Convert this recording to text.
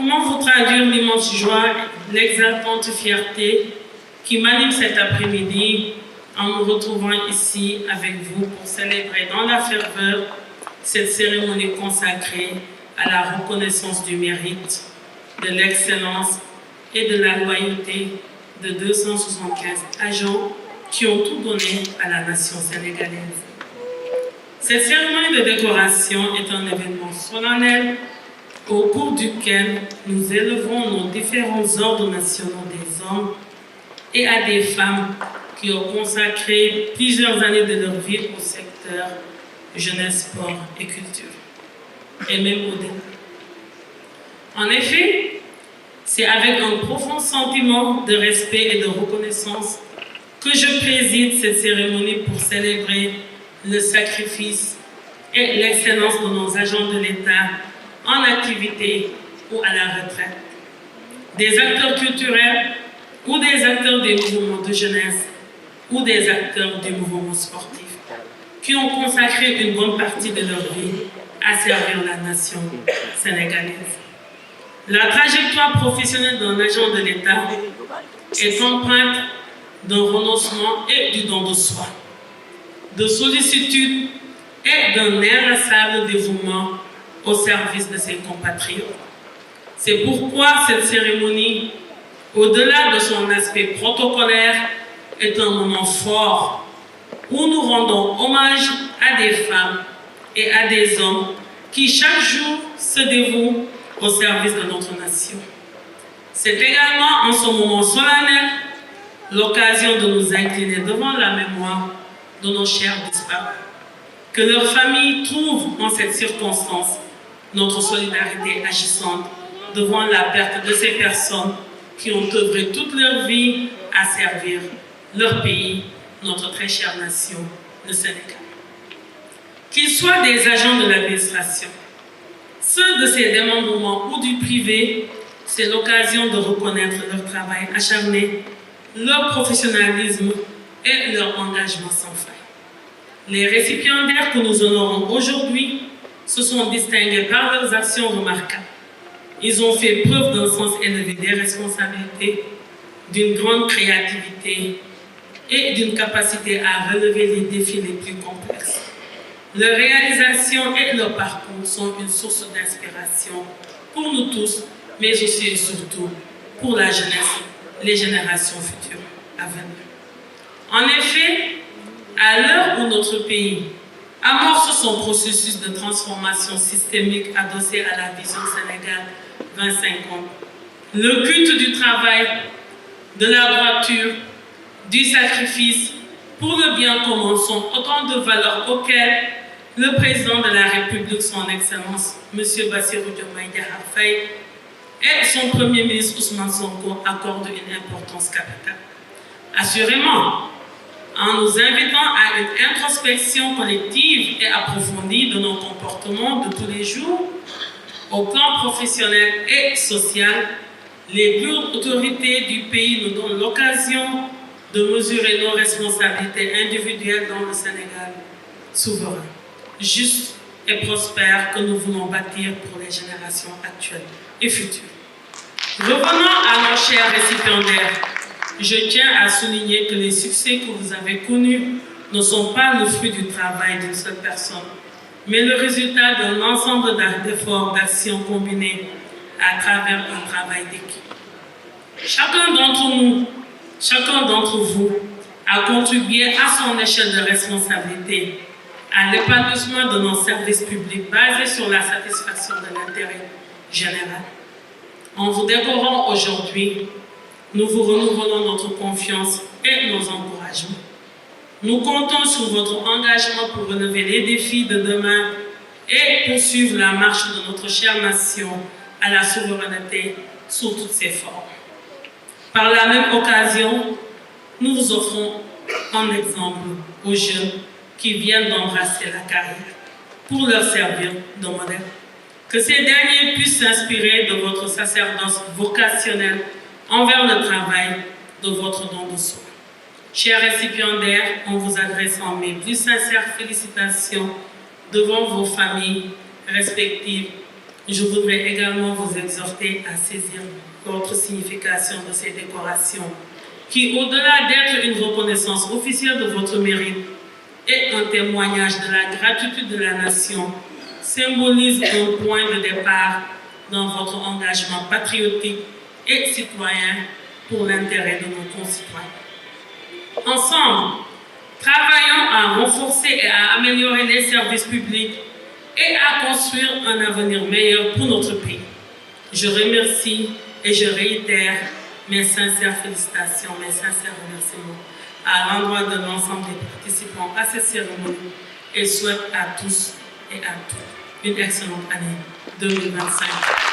comment vous traduire l'immense joie, l'exaltante fierté qui m'anime cet après-midi en me retrouvant ici avec vous pour célébrer dans la ferveur cette cérémonie consacrée à la reconnaissance du mérite, de l'excellence et de la loyauté de 275 agents qui ont tout donné à la nation sénégalaise. Cette cérémonie de décoration est un événement solennel au cours duquel nous élevons nos différents ordres nationaux des hommes et à des femmes qui ont consacré plusieurs années de leur vie au secteur jeunesse, sport et culture, et même au-delà. En effet, c'est avec un profond sentiment de respect et de reconnaissance que je préside cette cérémonie pour célébrer le sacrifice et l'excellence de nos agents de l'État en activité ou à la retraite, des acteurs culturels ou des acteurs des mouvements de jeunesse ou des acteurs du mouvement sportif qui ont consacré une bonne partie de leur vie à servir la nation sénégalaise. La trajectoire professionnelle d'un agent de l'État est empreinte d'un renoncement et du don de soi, de sollicitude et d'un inlassable dévouement au service de ses compatriotes. C'est pourquoi cette cérémonie, au-delà de son aspect protocolaire, est un moment fort où nous rendons hommage à des femmes et à des hommes qui chaque jour se dévouent au service de notre nation. C'est également en ce moment solennel l'occasion de nous incliner devant la mémoire de nos chers disparus. Que leurs familles trouvent en cette circonstance notre solidarité agissante devant la perte de ces personnes qui ont œuvré toute leur vie à servir leur pays, notre très chère nation, le Sénégal. Qu'ils soient des agents de l'administration, ceux de ces démembrements ou du privé, c'est l'occasion de reconnaître leur travail acharné, leur professionnalisme et leur engagement sans faille. Les récipiendaires que nous honorons aujourd'hui se sont distingués par leurs actions remarquables. Ils ont fait preuve d'un sens élevé des responsabilités, d'une grande créativité et d'une capacité à relever les défis les plus complexes. Leurs réalisations et leur parcours sont une source d'inspiration pour nous tous, mais aussi et surtout pour la jeunesse, les générations futures à venir. En effet, à l'heure où notre pays amorce son processus de transformation systémique adossé à la vision Sénégal 2050, le culte du travail, de la droiture, du sacrifice pour le bien commun sont autant de valeurs auxquelles le président de la République, son Excellence, M. Bassirou Diomaye Diakhar Faye, et son Premier ministre Ousmane Sonko accordent une importance capitale. Assurément, en nous invitant à une introspection collective et approfondie de nos comportements de tous les jours, au plan professionnel et social, les plus hautes autorités du pays nous donnent l'occasion de mesurer nos responsabilités individuelles dans le Sénégal souverain, juste et prospère que nous voulons bâtir pour les générations actuelles et futures. Revenons à nos chers récipiendaires. Je tiens à souligner que les succès que vous avez connus ne sont pas le fruit du travail d'une seule personne, mais le résultat d'un ensemble d'efforts, d'actions combinées à travers un travail d'équipe. Chacun d'entre nous, chacun d'entre vous a contribué à son échelle de responsabilité à l'épanouissement de nos services publics basés sur la satisfaction de l'intérêt général. En vous décorant aujourd'hui, nous vous renouvelons notre confiance et nos encouragements. Nous comptons sur votre engagement pour relever les défis de demain et poursuivre la marche de notre chère nation à la souveraineté sous toutes ses formes. Par la même occasion, nous vous offrons un exemple aux jeunes qui viennent d'embrasser la carrière pour leur servir de modèle. Que ces derniers puissent s'inspirer de votre sacerdoce vocationnel envers le travail de votre don de soi. Chers récipiendaires, en vous adressant mes plus sincères félicitations devant vos familles respectives, Je voudrais également vous exhorter à saisir l'autre signification de ces décorations, qui, au-delà d'être une reconnaissance officielle de votre mérite et un témoignage de la gratitude de la nation, symbolise un point de départ dans votre engagement patriotique et citoyen pour l'intérêt de nos concitoyens. Ensemble, travaillons à renforcer et à améliorer les services publics et à construire un avenir meilleur pour notre pays. Je remercie et je réitère mes sincères félicitations, mes sincères remerciements à l'endroit de l'ensemble des participants à cette cérémonie et souhaite à tous et à toutes une excellente année 2025.